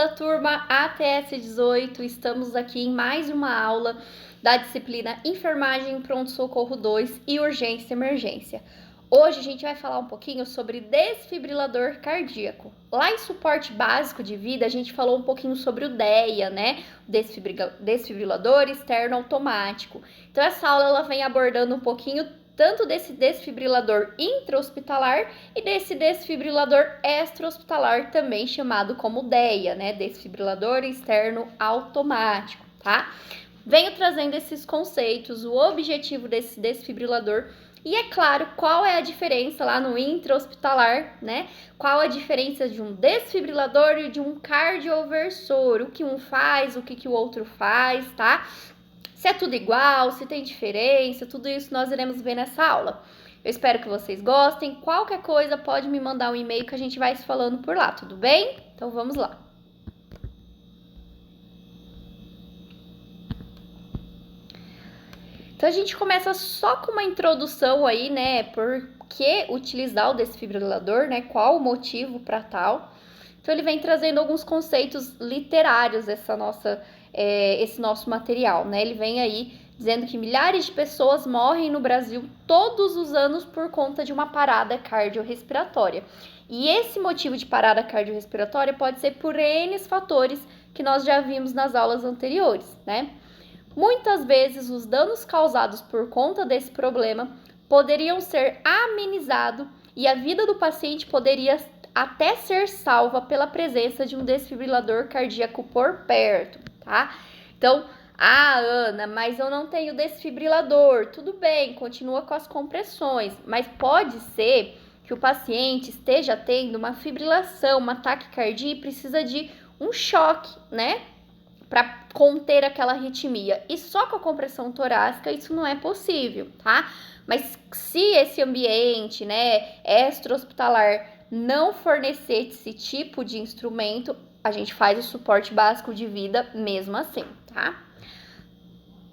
da turma ATS 18, estamos aqui em mais uma aula da disciplina Enfermagem Pronto-Socorro 2 e Urgência e Emergência. Hoje a gente vai falar um pouquinho sobre desfibrilador cardíaco. Lá em suporte básico de vida, a gente falou um pouquinho sobre o DEA, né? Desfibrilador externo automático. Então essa aula ela vem abordando um pouquinho tanto desse desfibrilador intra-hospitalar e desse desfibrilador extra-hospitalar, também chamado como DEA, né? Desfibrilador externo automático, tá? Venho trazendo esses conceitos, o objetivo desse desfibrilador e, é claro, qual é a diferença lá no intra-hospitalar, né? Qual a diferença de um desfibrilador e de um cardioversor, o que um faz, o que o outro faz, tá? Se é tudo igual, se tem diferença, tudo isso nós iremos ver nessa aula. Eu espero que vocês gostem. Qualquer coisa pode me mandar um e-mail que a gente vai se falando por lá, tudo bem? Então vamos lá. Então a gente começa só com uma introdução aí, né? Por que utilizar o desfibrilador, né? Qual o motivo para tal? Então ele vem trazendo alguns conceitos literários esse nosso material, né? Ele vem aí dizendo que milhares de pessoas morrem no Brasil todos os anos por conta de uma parada cardiorrespiratória. E esse motivo de parada cardiorrespiratória pode ser por N fatores que nós já vimos nas aulas anteriores, né? Muitas vezes os danos causados por conta desse problema poderiam ser amenizados e a vida do paciente poderia até ser salva pela presença de um desfibrilador cardíaco por perto, tá? Então, Ana, mas eu não tenho desfibrilador. Tudo bem, continua com as compressões, mas pode ser que o paciente esteja tendo uma fibrilação, uma taquicardia e precisa de um choque, né? Para conter aquela arritmia. E só com a compressão torácica isso não é possível, tá? Mas se esse ambiente, né, extra-hospitalar não fornecer esse tipo de instrumento, a gente faz o suporte básico de vida mesmo assim, tá?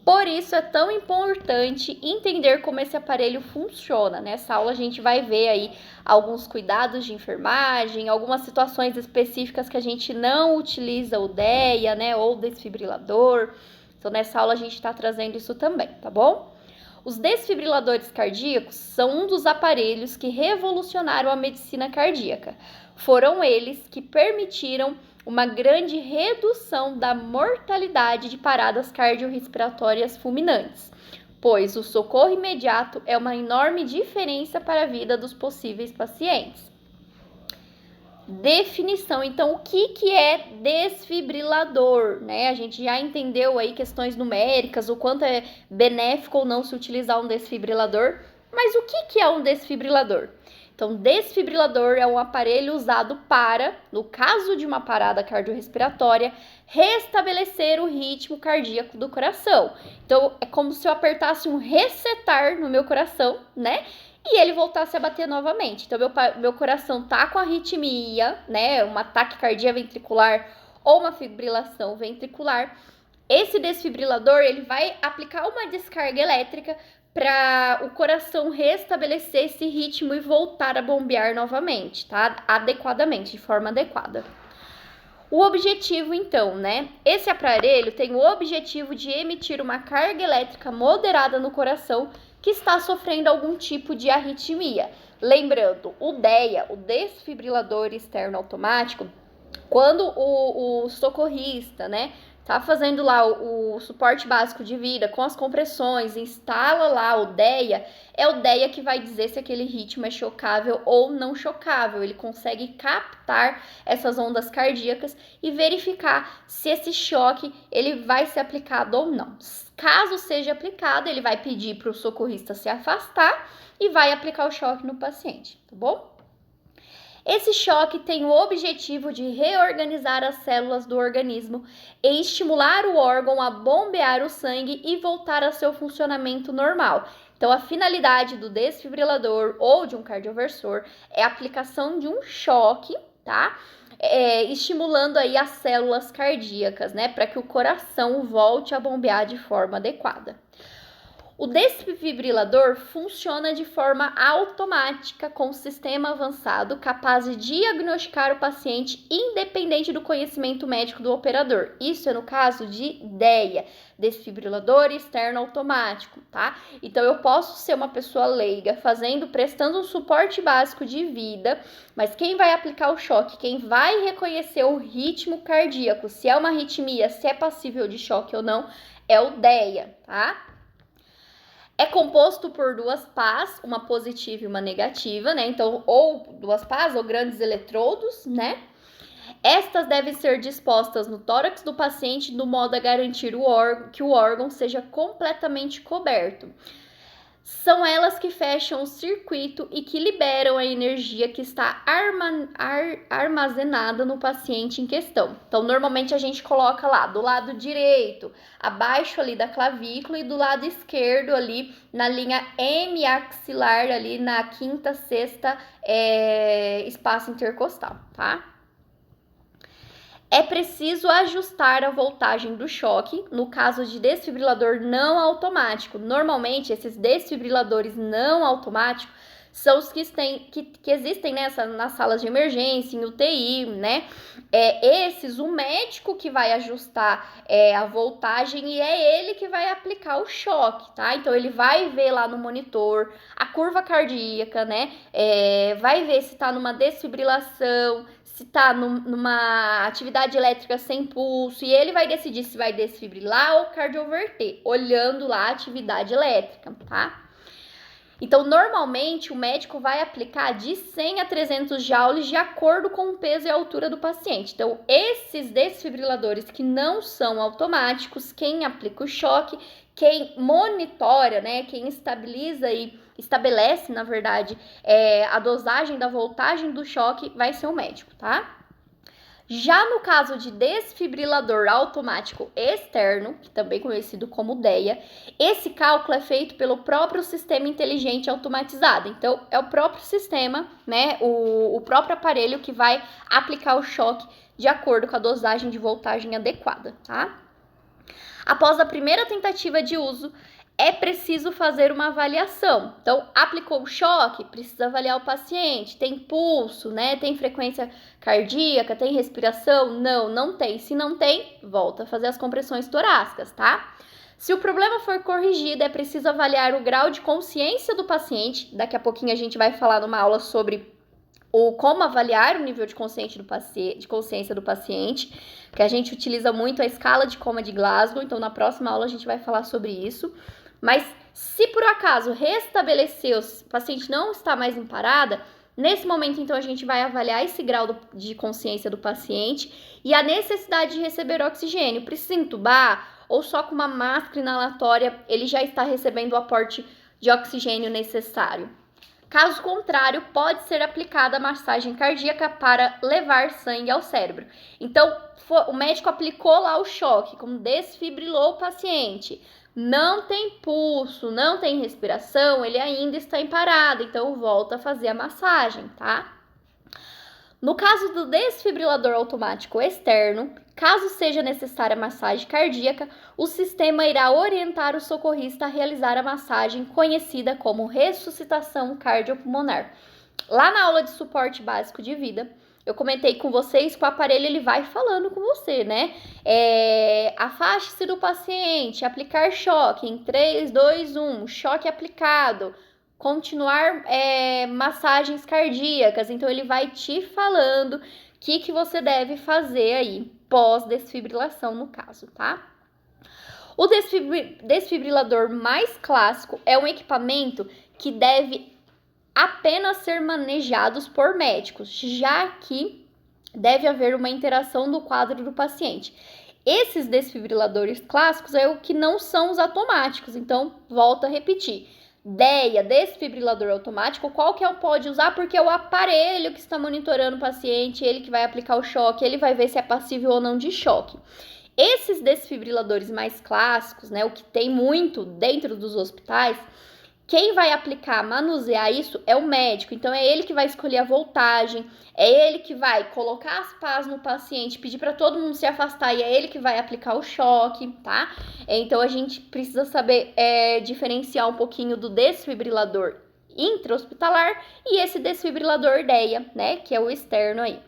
Por isso é tão importante entender como esse aparelho funciona. Nessa aula a gente vai ver aí alguns cuidados de enfermagem, algumas situações específicas que a gente não utiliza o DEA, né, ou o desfibrilador. Então nessa aula a gente está trazendo isso também, tá bom? Os desfibriladores cardíacos são um dos aparelhos que revolucionaram a medicina cardíaca. Foram eles que permitiram uma grande redução da mortalidade de paradas cardiorrespiratórias fulminantes, pois o socorro imediato é uma enorme diferença para a vida dos possíveis pacientes. Definição, então, o que é desfibrilador, né? A gente já entendeu aí questões numéricas, o quanto é benéfico ou não se utilizar um desfibrilador, mas o que é um desfibrilador? Então, desfibrilador é um aparelho usado para, no caso de uma parada cardiorrespiratória, restabelecer o ritmo cardíaco do coração. Então, é como se eu apertasse um resetar no meu coração, né? E ele voltasse a bater novamente. Então, meu coração tá com arritmia, né? Uma taquicardia ventricular ou uma fibrilação ventricular. Esse desfibrilador, ele vai aplicar uma descarga elétrica para o coração restabelecer esse ritmo e voltar a bombear novamente, tá? Adequadamente, de forma adequada. O objetivo, então, né? Esse aparelho tem o objetivo de emitir uma carga elétrica moderada no coração que está sofrendo algum tipo de arritmia. Lembrando, o DEA, o desfibrilador externo automático, quando o socorrista, né, tá fazendo lá o suporte básico de vida com as compressões, instala lá o DEA, é o DEA que vai dizer se aquele ritmo é chocável ou não chocável. Ele consegue captar essas ondas cardíacas e verificar se esse choque ele vai ser aplicado ou não. Caso seja aplicado, ele vai pedir para o socorrista se afastar e vai aplicar o choque no paciente, tá bom? Esse choque tem o objetivo de reorganizar as células do organismo e estimular o órgão a bombear o sangue e voltar a seu funcionamento normal. Então, a finalidade do desfibrilador ou de um cardioversor é a aplicação de um choque, tá? Estimulando aí as células cardíacas, né? Para que o coração volte a bombear de forma adequada. O desfibrilador funciona de forma automática com sistema avançado capaz de diagnosticar o paciente independente do conhecimento médico do operador. Isso é no caso de DEA, desfibrilador externo automático, tá? Então eu posso ser uma pessoa leiga prestando um suporte básico de vida, mas quem vai aplicar o choque, quem vai reconhecer o ritmo cardíaco, se é uma arritmia, se é passível de choque ou não, é o DEA, tá? É composto por duas pás, uma positiva e uma negativa, né? Então, ou duas pás ou grandes eletrodos, né? Estas devem ser dispostas no tórax do paciente de modo a garantir que o órgão seja completamente coberto. São elas que fecham o circuito e que liberam a energia que está armazenada no paciente em questão. Então, normalmente a gente coloca lá do lado direito, abaixo ali da clavícula, e do lado esquerdo ali na linha hemiaxilar, ali na quinta, sexta espaço intercostal, tá? É preciso ajustar a voltagem do choque no caso de desfibrilador não automático. Normalmente, esses desfibriladores não automáticos são os que existem nas salas de emergência, em UTI, né? O médico que vai ajustar a voltagem e é ele que vai aplicar o choque, tá? Então, ele vai ver lá no monitor a curva cardíaca, né? Vai ver se tá numa desfibrilação, se tá numa atividade elétrica sem pulso, e ele vai decidir se vai desfibrilar ou cardioverter, olhando lá a atividade elétrica, tá? Então, normalmente, o médico vai aplicar de 100 a 300 joules de acordo com o peso e a altura do paciente. Então, esses desfibriladores que não são automáticos, quem aplica o choque, quem monitora, né, quem estabiliza e estabelece, na verdade, a dosagem da voltagem do choque vai ser o médico, tá? Já no caso de desfibrilador automático externo, que também conhecido como DEA, esse cálculo é feito pelo próprio sistema inteligente automatizado. Então, é o próprio sistema, né, o próprio aparelho que vai aplicar o choque de acordo com a dosagem de voltagem adequada, tá? Após a primeira tentativa de uso, é preciso fazer uma avaliação. Então, aplicou o choque, precisa avaliar o paciente. Tem pulso, né? Tem frequência cardíaca, tem respiração? Não, não tem. Se não tem, volta a fazer as compressões torácicas, tá? Se o problema for corrigido, é preciso avaliar o grau de consciência do paciente. Daqui a pouquinho a gente vai falar numa aula sobre como avaliar o nível de consciência do paciente, que a gente utiliza muito a escala de coma de Glasgow. Então, na próxima aula a gente vai falar sobre isso. Mas se por acaso restabeleceu, o paciente não está mais em parada, nesse momento, então, a gente vai avaliar esse grau de consciência do paciente e a necessidade de receber oxigênio. Precisa entubar ou só com uma máscara inalatória ele já está recebendo o aporte de oxigênio necessário? Caso contrário, pode ser aplicada a massagem cardíaca para levar sangue ao cérebro. Então, o médico aplicou lá o choque, como desfibrilou o paciente. Não tem pulso, não tem respiração, ele ainda está em parada, então volta a fazer a massagem, tá? No caso do desfibrilador automático externo, caso seja necessária a massagem cardíaca, o sistema irá orientar o socorrista a realizar a massagem conhecida como ressuscitação cardiopulmonar. Lá na aula de suporte básico de vida, eu comentei com vocês que o aparelho ele vai falando com você, né? Afaste-se do paciente, aplicar choque em 3, 2, 1, choque aplicado. Continuar massagens cardíacas, então ele vai te falando o que você deve fazer aí, pós-desfibrilação no caso, tá? O desfibrilador mais clássico é um equipamento que deve apenas ser manejados por médicos, já que deve haver uma interação do quadro do paciente. Esses desfibriladores clássicos é o que não são os automáticos, então volto a repetir. DEA, desfibrilador automático, qualquer um pode usar porque é o aparelho que está monitorando o paciente, ele que vai aplicar o choque, ele vai ver se é passível ou não de choque. Esses desfibriladores mais clássicos, né, o que tem muito dentro dos hospitais, Quem vai aplicar, manusear isso é o médico. Então, é ele que vai escolher a voltagem, é ele que vai colocar as pás no paciente, pedir para todo mundo se afastar e é ele que vai aplicar o choque, tá? Então, a gente precisa saber diferenciar um pouquinho do desfibrilador intra-hospitalar e esse desfibrilador DEA, né? Que é o externo aí.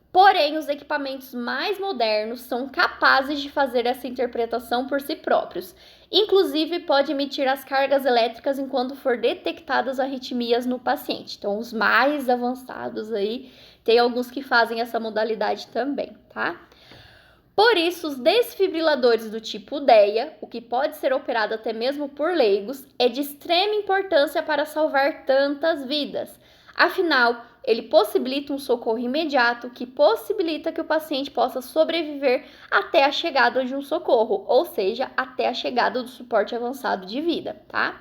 Porém, os equipamentos mais modernos são capazes de fazer essa interpretação por si próprios. Inclusive, pode emitir as cargas elétricas enquanto for detectadas arritmias no paciente. Então, os mais avançados aí, tem alguns que fazem essa modalidade também, tá? Por isso, os desfibriladores do tipo DEA, o que pode ser operado até mesmo por leigos, é de extrema importância para salvar tantas vidas. Afinal, ele possibilita um socorro imediato que possibilita que o paciente possa sobreviver até a chegada de um socorro, ou seja, até a chegada do suporte avançado de vida, tá?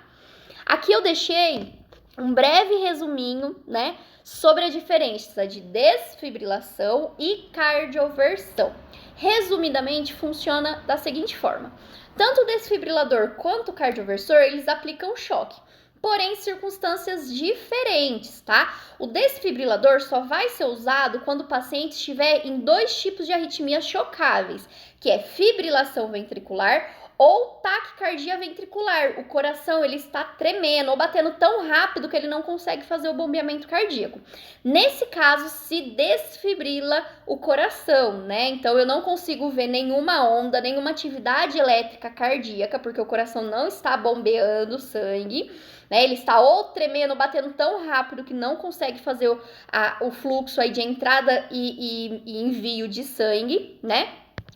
Aqui eu deixei um breve resuminho, né, sobre a diferença de desfibrilação e cardioversão. Resumidamente, funciona da seguinte forma. Tanto o desfibrilador quanto o cardioversor, eles aplicam choque, porém em circunstâncias diferentes, tá? O desfibrilador só vai ser usado quando o paciente estiver em dois tipos de arritmias chocáveis, que é fibrilação ventricular ou taquicardia ventricular. O coração ele está tremendo ou batendo tão rápido que ele não consegue fazer o bombeamento cardíaco. Nesse caso, se desfibrila o coração, né? Então eu não consigo ver nenhuma onda, nenhuma atividade elétrica cardíaca, porque o coração não está bombeando sangue, né? Ele está ou tremendo, batendo tão rápido que não consegue fazer o fluxo aí de entrada e envio de sangue, né?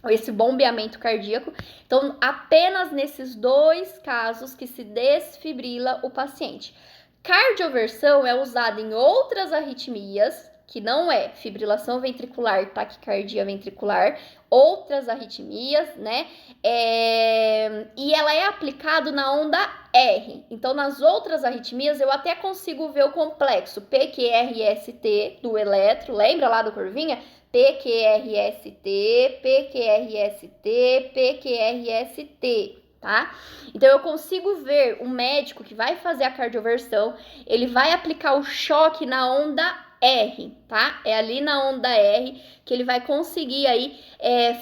Esse bombeamento cardíaco. Então, apenas nesses dois casos que se desfibrila o paciente. Cardioversão é usada em outras arritmias, que não é fibrilação ventricular, taquicardia ventricular, outras arritmias, né? E ela é aplicada na onda R. Então, nas outras arritmias, eu até consigo ver o complexo PQRST do eletro, lembra lá do curvinha? PQRST, PQRST, PQRST, tá? Então, eu consigo ver o médico que vai fazer a cardioversão, ele vai aplicar o choque na onda R, tá? É ali na onda R que ele vai conseguir aí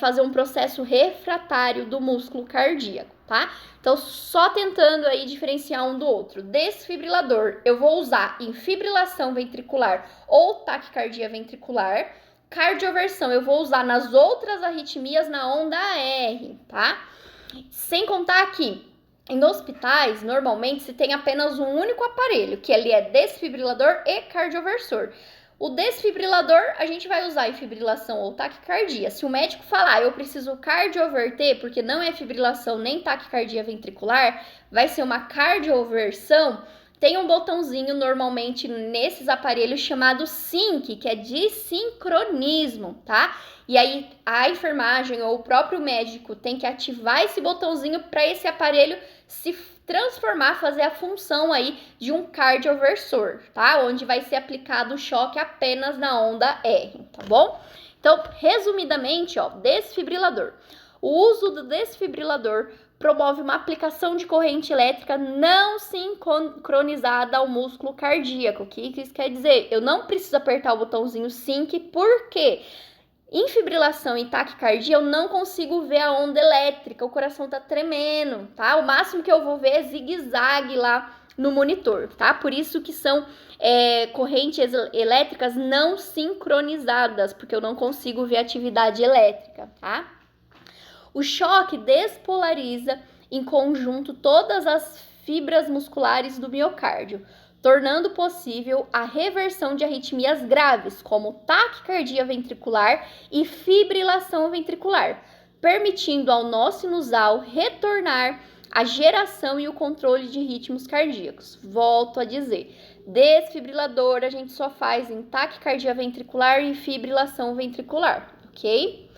fazer um processo refratário do músculo cardíaco, tá? Então, só tentando aí diferenciar um do outro. Desfibrilador, eu vou usar em fibrilação ventricular ou taquicardia ventricular. Cardioversão, eu vou usar nas outras arritmias na onda R, tá? Sem contar aqui, em hospitais, normalmente se tem apenas um único aparelho, que ele é desfibrilador e cardioversor. O desfibrilador a gente vai usar em fibrilação ou taquicardia. Se o médico falar, eu preciso cardioverter, porque não é fibrilação nem taquicardia ventricular, vai ser uma cardioversão. Tem um botãozinho normalmente nesses aparelhos chamado SYNC, que é de sincronismo, tá? E aí a enfermagem ou o próprio médico tem que ativar esse botãozinho para esse aparelho se transformar, fazer a função aí de um cardioversor, tá? Onde vai ser aplicado o choque apenas na onda R, tá bom? Então, resumidamente, ó, desfibrilador. O uso do desfibrilador promove uma aplicação de corrente elétrica não sincronizada ao músculo cardíaco. O que isso quer dizer? Eu não preciso apertar o botãozinho SYNC, por quê? Em fibrilação e taquicardia, eu não consigo ver a onda elétrica, o coração tá tremendo, tá? O máximo que eu vou ver é zigue-zague lá no monitor, tá? Por isso que são correntes elétricas não sincronizadas, porque eu não consigo ver atividade elétrica, tá? O choque despolariza em conjunto todas as fibras musculares do miocárdio, tornando possível a reversão de arritmias graves, como taquicardia ventricular e fibrilação ventricular, permitindo ao nó sinusal retornar à geração e o controle de ritmos cardíacos. Volto a dizer, desfibrilador a gente só faz em taquicardia ventricular e fibrilação ventricular, ok?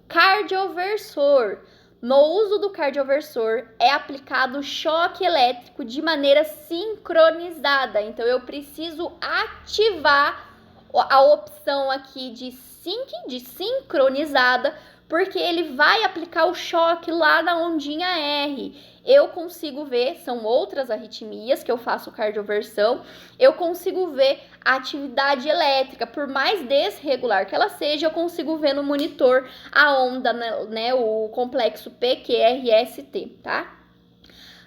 Cardioversor. No uso do cardioversor é aplicado choque elétrico de maneira sincronizada. Então eu preciso ativar a opção aqui de sync, de sincronizada, porque ele vai aplicar o choque lá na ondinha R. eu consigo ver, são outras arritmias que eu faço cardioversão, eu consigo ver a atividade elétrica, por mais desregular que ela seja, eu consigo ver no monitor a onda, né, o complexo PQRST, tá?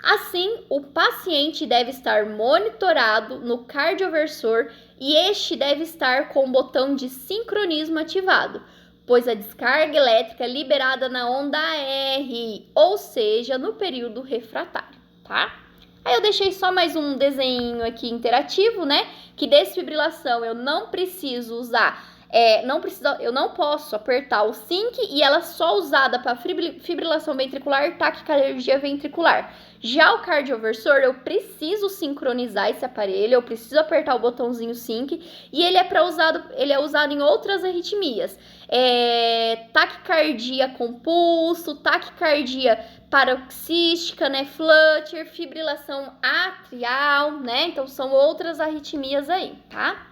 Assim, o paciente deve estar monitorado no cardioversor e este deve estar com o botão de sincronismo ativado, pois a descarga elétrica é liberada na onda R, ou seja, no período refratário, tá? Aí eu deixei só mais um desenho aqui interativo, né? Que desfibrilação eu não preciso usar, eu não posso apertar o sync e ela só usada para fibrilação ventricular, taquicardia ventricular. Já o cardioversor, eu preciso sincronizar esse aparelho, eu preciso apertar o botãozinho sync e ele é usado em outras arritmias. Taquicardia com pulso, taquicardia paroxística, né, flutter, fibrilação atrial, né? Então são outras arritmias aí, tá?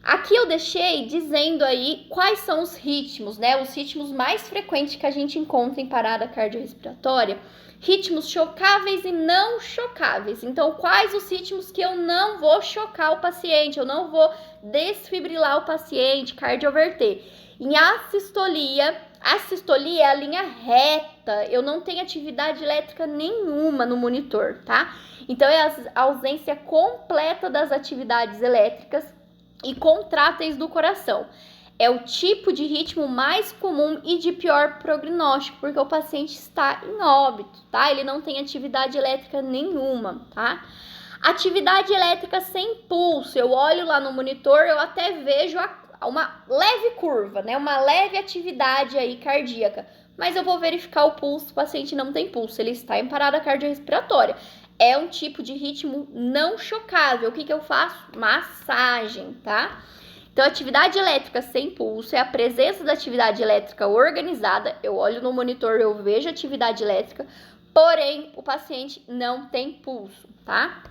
Aqui eu deixei dizendo aí quais são os ritmos, né? Os ritmos mais frequentes que a gente encontra em parada cardiorrespiratória. Ritmos chocáveis e não chocáveis. Então, quais os ritmos que eu não vou chocar o paciente, eu não vou desfibrilar o paciente, cardioverter? Em assistolia é a linha reta, eu não tenho atividade elétrica nenhuma no monitor, tá? Então, é a ausência completa das atividades elétricas e contráteis do coração. É o tipo de ritmo mais comum e de pior prognóstico, porque o paciente está em óbito, tá? Ele não tem atividade elétrica nenhuma, tá? Atividade elétrica sem pulso, eu olho lá no monitor, eu até vejo uma leve curva, né? Uma leve atividade aí cardíaca, mas eu vou verificar o pulso, o paciente não tem pulso, ele está em parada cardiorrespiratória. É um tipo de ritmo não chocável. O que eu faço? Massagem, tá? Então, atividade elétrica sem pulso é a presença da atividade elétrica organizada. Eu olho no monitor, eu vejo atividade elétrica, porém, o paciente não tem pulso, tá?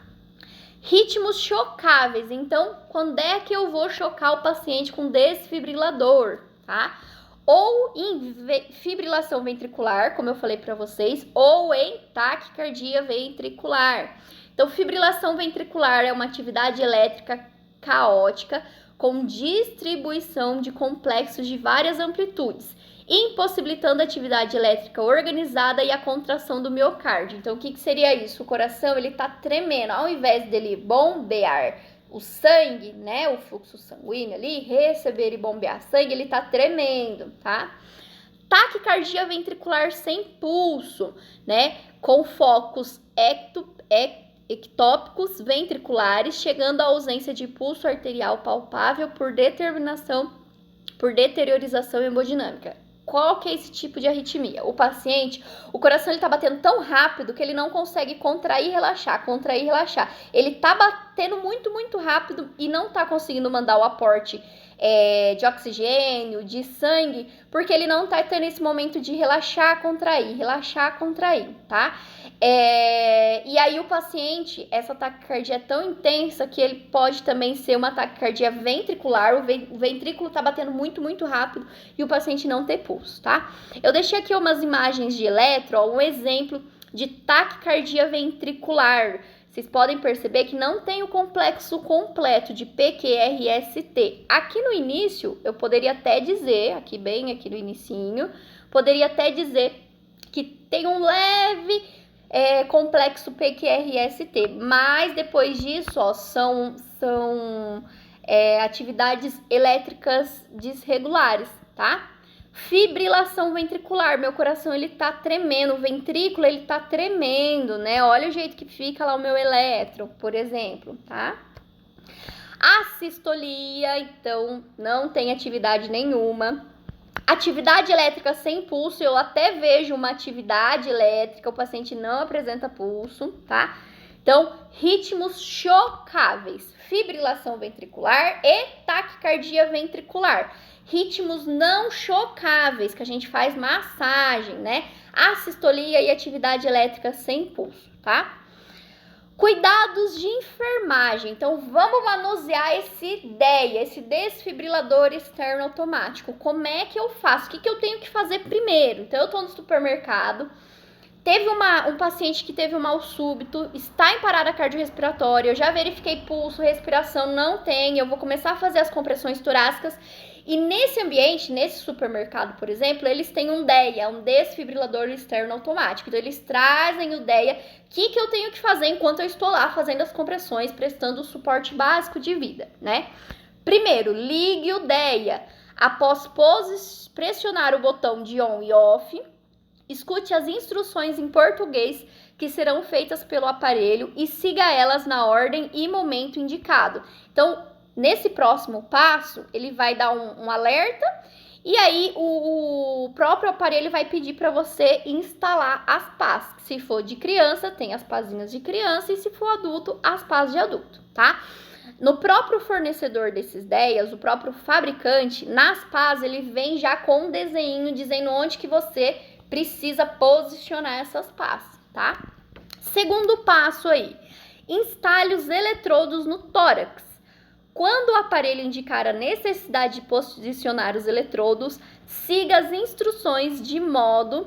Ritmos chocáveis. Então, quando é que eu vou chocar o paciente com desfibrilador, tá? Ou em fibrilação ventricular, como eu falei para vocês, ou em taquicardia ventricular. Então, fibrilação ventricular é uma atividade elétrica caótica com distribuição de complexos de várias amplitudes, impossibilitando a atividade elétrica organizada e a contração do miocárdio. Então, o que seria isso? O coração, ele tá tremendo. Ao invés dele bombear o sangue, né, o fluxo sanguíneo ali, receber e bombear sangue, ele tá tremendo, tá? Taquicardia ventricular sem pulso, né, com focos ectópicos ventriculares, chegando à ausência de pulso arterial palpável por deteriorização hemodinâmica. Qual que é esse tipo de arritmia? O paciente, o coração ele tá batendo tão rápido que ele não consegue contrair e relaxar. Ele tá batendo muito, muito rápido e não tá conseguindo mandar o aporte de oxigênio, de sangue, porque ele não tá tendo esse momento de relaxar, contrair, tá? E aí o paciente, essa taquicardia é tão intensa que ele pode também ser uma taquicardia ventricular, o ventrículo tá batendo muito, muito rápido e o paciente não ter pulso, tá? Eu deixei aqui umas imagens de eletro, ó, um exemplo de taquicardia ventricular. Vocês podem perceber que não tem o complexo completo de PQRST. Aqui no início, eu poderia até dizer, aqui no inicinho, poderia até dizer que tem um leve complexo PQRST, mas depois disso, ó, são atividades elétricas desregulares, tá? Fibrilação ventricular, meu coração ele tá tremendo, o ventrículo ele tá tremendo, né? Olha o jeito que fica lá o meu eletro, por exemplo, tá? Assistolia, então não tem atividade nenhuma. Atividade elétrica sem pulso, eu até vejo uma atividade elétrica, o paciente não apresenta pulso, tá? Então, ritmos chocáveis, fibrilação ventricular e taquicardia ventricular. Ritmos não chocáveis, que a gente faz massagem, né? Assistolia e atividade elétrica sem pulso, tá? Cuidados de enfermagem. Então, vamos manusear esse DEA, esse desfibrilador externo automático. Como é que eu faço? O que eu tenho que fazer primeiro? Então, eu tô no supermercado, Teve um paciente que teve um mal súbito, está em parada cardiorrespiratória, eu já verifiquei pulso, respiração, não tem, eu vou começar a fazer as compressões torácicas. E nesse ambiente, nesse supermercado, por exemplo, eles têm um DEA, um desfibrilador externo automático. Então, eles trazem o DEA. O que eu tenho que fazer enquanto eu estou lá fazendo as compressões, prestando o suporte básico de vida, né? Primeiro, ligue o DEA. Após pressionar o botão de on e off, escute as instruções em português que serão feitas pelo aparelho e siga elas na ordem e momento indicado. Então, nesse próximo passo, ele vai dar um alerta e aí o próprio aparelho vai pedir para você instalar as pás. Se for de criança, tem as pazinhas de criança e se for adulto, as pás de adulto, tá? No próprio fornecedor desses DEAs, o próprio fabricante, nas pás, ele vem já com um desenho dizendo onde que você precisa posicionar essas pás, tá? Segundo passo aí, instale os eletrodos no tórax. Quando o aparelho indicar a necessidade de posicionar os eletrodos, siga as instruções de modo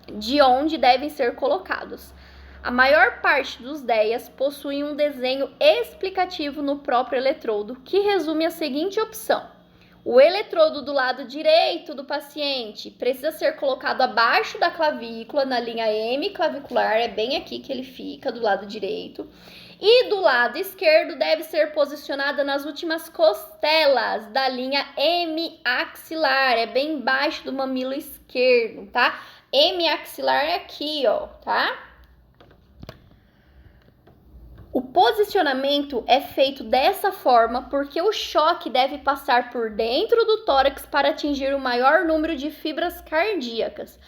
de onde devem ser colocados. A maior parte dos DEAs possui um desenho explicativo no próprio eletrodo, que resume a seguinte opção. O eletrodo do lado direito do paciente precisa ser colocado abaixo da clavícula, na linha M clavicular, é bem aqui que ele fica, do lado direito. E do lado esquerdo deve ser posicionada nas últimas costelas da linha M axilar, é bem embaixo do mamilo esquerdo, tá? M axilar é aqui, ó, tá? O posicionamento é feito dessa forma porque o choque deve passar por dentro do tórax para atingir o maior número de fibras cardíacas.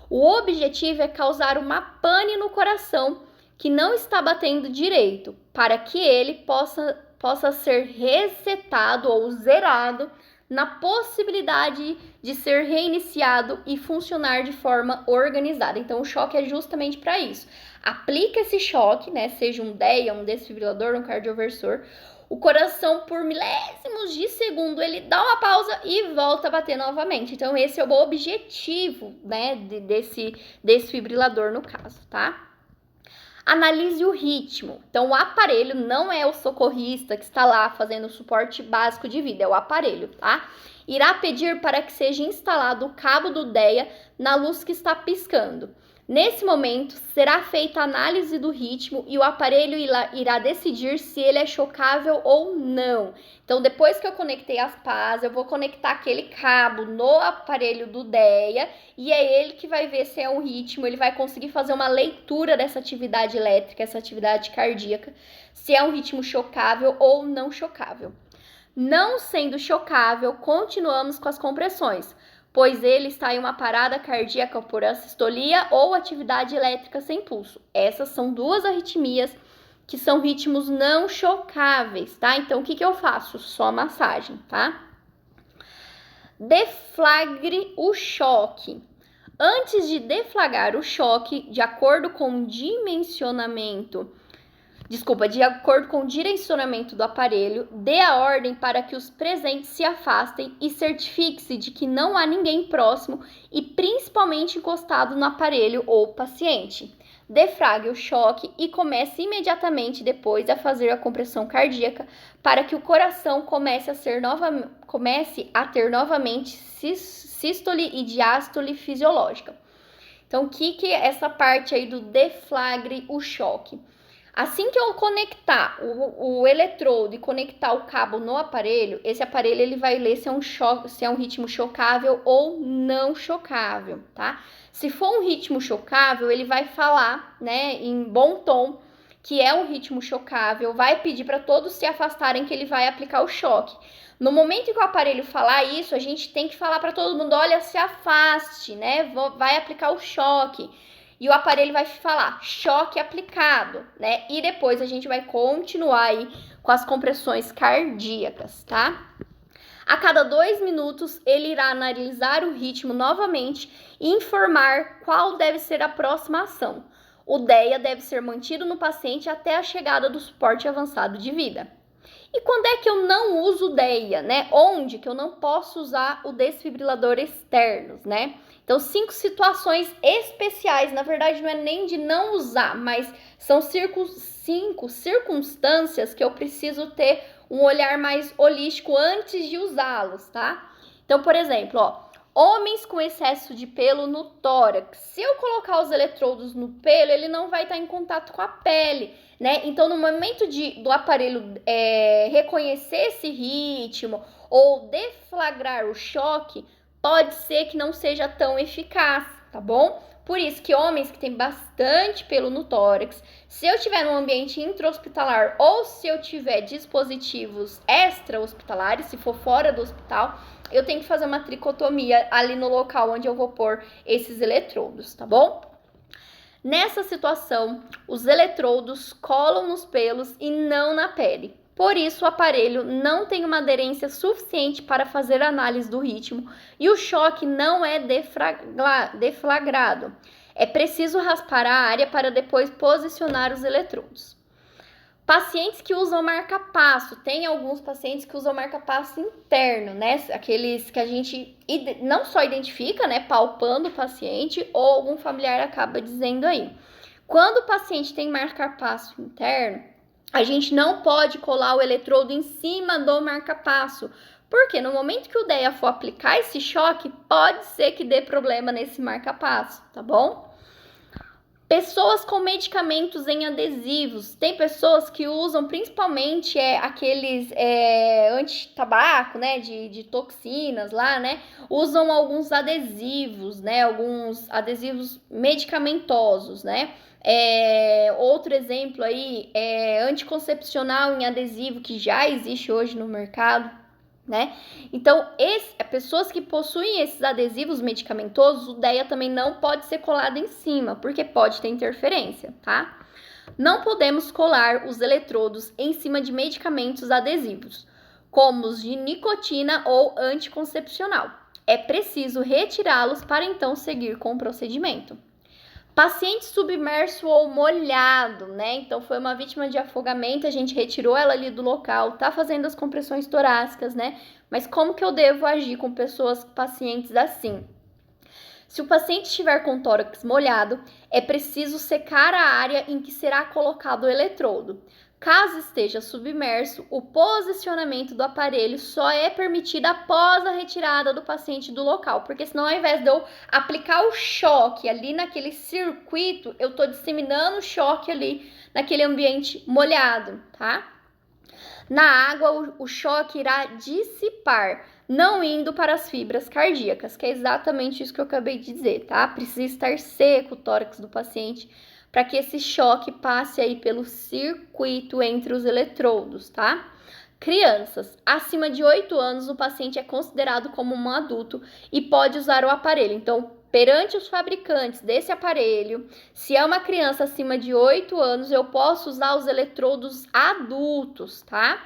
O objetivo é causar uma pane no coração que não está batendo direito, para que ele possa ser resetado ou zerado na possibilidade de ser reiniciado e funcionar de forma organizada. Então, o choque é justamente para isso. Aplica esse choque, né? Seja um DEA, um desfibrilador, um cardioversor. O coração, por milésimos de segundo, ele dá uma pausa e volta a bater novamente. Então, esse é o objetivo, né, desse desfibrilador no caso, tá? Analise o ritmo. Então, o aparelho não é o socorrista que está lá fazendo o suporte básico de vida, é o aparelho, tá? Irá pedir para que seja instalado o cabo do DEA na luz que está piscando. Nesse momento, será feita a análise do ritmo e o aparelho irá decidir se ele é chocável ou não. Então, depois que eu conectei as pás, eu vou conectar aquele cabo no aparelho do DEA e é ele que vai ver se é um ritmo, ele vai conseguir fazer uma leitura dessa atividade elétrica, essa atividade cardíaca, se é um ritmo chocável ou não chocável. Não sendo chocável, continuamos com as compressões, pois ele está em uma parada cardíaca por assistolia ou atividade elétrica sem pulso. Essas são duas arritmias que são ritmos não chocáveis, tá? Então, o que eu faço? Só massagem, tá? Deflagre o choque. Antes de deflagrar o choque, de acordo com o direcionamento do aparelho, dê a ordem para que os presentes se afastem e certifique-se de que não há ninguém próximo e principalmente encostado no aparelho ou paciente. Deflague o choque e comece imediatamente depois a fazer a compressão cardíaca para que o coração comece a ter novamente sístole e diástole fisiológica. Então, o que é essa parte aí do deflagre o choque? Assim que eu conectar o eletrodo e conectar o cabo no aparelho, esse aparelho ele vai ler se é um ritmo chocável ou não chocável, tá? Se for um ritmo chocável, ele vai falar, né, em bom tom, que é um ritmo chocável, vai pedir para todos se afastarem que ele vai aplicar o choque. No momento que o aparelho falar isso, a gente tem que falar para todo mundo, olha, se afaste, né, vai aplicar o choque. E o aparelho vai falar choque aplicado, né? E depois a gente vai continuar aí com as compressões cardíacas, tá? A cada 2 minutos, ele irá analisar o ritmo novamente e informar qual deve ser a próxima ação. O DEA deve ser mantido no paciente até a chegada do suporte avançado de vida. E quando é que eu não uso o DEIA, né? Onde que eu não posso usar o desfibrilador externo, né? Então, 5 situações especiais, na verdade não é nem de não usar, mas são 5 circunstâncias que eu preciso ter um olhar mais holístico antes de usá-los, tá? Então, por exemplo, homens com excesso de pelo no tórax. Se eu colocar os eletrodos no pelo, ele não vai estar em contato com a pele, né? Então, no momento do aparelho reconhecer esse ritmo ou deflagrar o choque, pode ser que não seja tão eficaz, tá bom? Por isso que homens que têm bastante pelo no tórax, se eu tiver num ambiente intra-hospitalar ou se eu tiver dispositivos extra-hospitalares, se for fora do hospital, eu tenho que fazer uma tricotomia ali no local onde eu vou pôr esses eletrodos, tá bom? Nessa situação, os eletrodos colam nos pelos e não na pele. Por isso, o aparelho não tem uma aderência suficiente para fazer análise do ritmo e o choque não é deflagrado. É preciso raspar a área para depois posicionar os eletrodos. Pacientes que usam marca-passo, tem alguns pacientes que usam marca-passo interno, né? Aqueles que a gente não só identifica, né, palpando o paciente, ou algum familiar acaba dizendo aí. Quando o paciente tem marca-passo interno, a gente não pode colar o eletrodo em cima do marca-passo, porque no momento que o DEA for aplicar esse choque, pode ser que dê problema nesse marca-passo, tá bom? Pessoas com medicamentos em adesivos. Tem pessoas que usam principalmente aqueles anti-tabaco, né? De toxinas lá, né? Usam alguns adesivos, né? Alguns adesivos medicamentosos, né? Outro exemplo aí é anticoncepcional em adesivo, que já existe hoje no mercado, né? Então, pessoas que possuem esses adesivos medicamentosos, o DEA também não pode ser colado em cima, porque pode ter interferência, tá? Não podemos colar os eletrodos em cima de medicamentos adesivos, como os de nicotina ou anticoncepcional. É preciso retirá-los para então seguir com o procedimento. Paciente submerso ou molhado, né? Então, foi uma vítima de afogamento, a gente retirou ela ali do local, tá fazendo as compressões torácicas, né? Mas como que eu devo agir com pacientes assim? Se o paciente estiver com o tórax molhado, é preciso secar a área em que será colocado o eletrodo. Caso esteja submerso, o posicionamento do aparelho só é permitido após a retirada do paciente do local, porque senão ao invés de eu aplicar o choque ali naquele circuito, eu tô disseminando o choque ali naquele ambiente molhado, tá? Na água, o choque irá dissipar, não indo para as fibras cardíacas, que é exatamente isso que eu acabei de dizer, tá? Precisa estar seco o tórax do paciente para que esse choque passe aí pelo circuito entre os eletrodos, tá? Crianças, acima de 8 anos, o paciente é considerado como um adulto e pode usar o aparelho. Então, perante os fabricantes desse aparelho, se é uma criança acima de 8 anos, eu posso usar os eletrodos adultos, tá?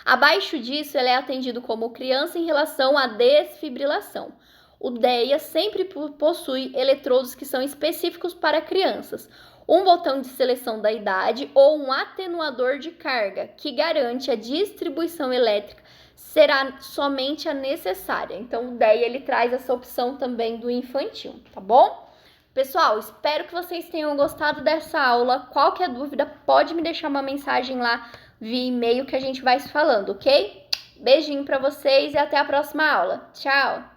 Abaixo disso, ele é atendido como criança em relação à desfibrilação. O DEA sempre possui eletrodos que são específicos para crianças, um botão de seleção da idade ou um atenuador de carga, que garante a distribuição elétrica, será somente a necessária. Então, o DEA ele traz essa opção também do infantil, tá bom? Pessoal, espero que vocês tenham gostado dessa aula. Qualquer dúvida, pode me deixar uma mensagem lá via e-mail que a gente vai se falando, ok? Beijinho para vocês e até a próxima aula. Tchau!